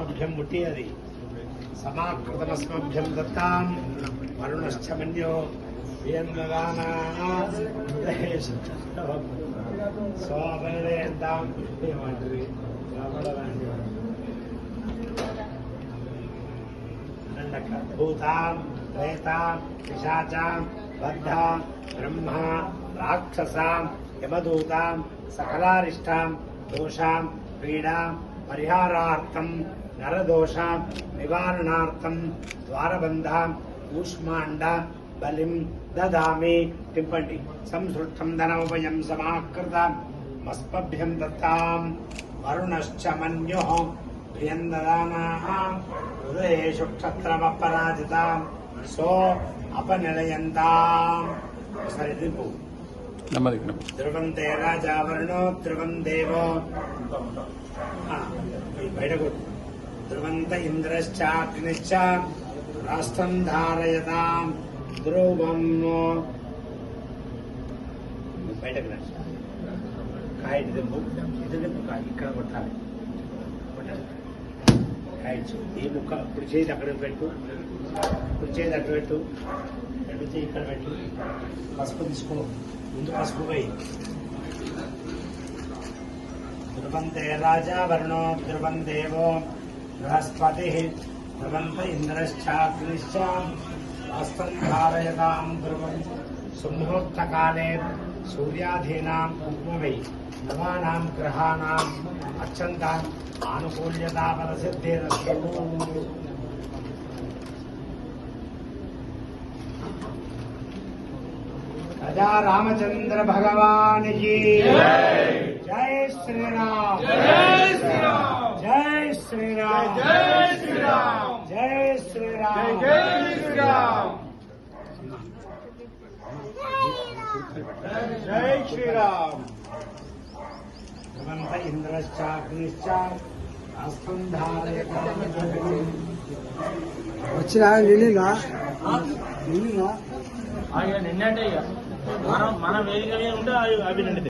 अस्मभ्यं मुट्टियदि समाकृतमस्मभ्यं दत्तां वरुणश्च मन्यो वियन्नदाना स्वापनयन्तां भूतां प्रेतां पिशाचां बद्धां ब्रह्मा राक्षसां यमदूतां सकलारिष्टां दोषां पीडां परिहारार्थं नरदोषां निवारणार्थं द्वारबन्धां कूष्माण्ड बलिं ददामि टिम्पण्डि संसृष्टं धनमुपयं समाकृतं मस्मभ्यं दत्तां वरुणश्च मन्युः प्रियन्ददानाः हृदयेषु क्षत्रमपराजितां सो अपनिलयन्ताम् सरिदिपु ध्रुवन्ते राजा वरुणो ध्रुवं देवो बैठकु ध्रुवन्त इन्द्रश्चाग्निश्च राष्ट्रं धारयतां ध्रुवं बैठक కాయ దింపు ఇది దింపు కాయ ఇక్కడ కొట్టాలి కాయచ్చు ఈ ముక్క ఇప్పుడు చేతి అక్కడ పెట్టు ఇప్పుడు చేతి అక్కడ పెట్టు పెడితే ఇక్కడ పెట్టు పసుపు తీసుకో ముందు పసుపు పోయి ధ్రువంతే రాజా వరుణో ధ్రువం దేవో బృహస్పతి ధ్రువంత ఇంద్రశ్చాగ్నిశ్చ హస్తం ధారయతాం ధ్రువం సుముహూర్తకాలే सूर्याधीनां उपमै नवानां ग्रहाणां अत्यन्तां आनुकूल्यताफलसिद्धिरस्तु राजा रामचंद्र भगवान की जय श्री राम जय श्री राम जय श्री राम जय श्री राम जय श्री राम जय श्री राम जय श्री राम ध्रुवन्त इंद्रश्चाग्निश्च हस्तं धारयतां వచ్చినా నిన్నగా నిన్నటే మన వేదిక మీద ఉంటే అవి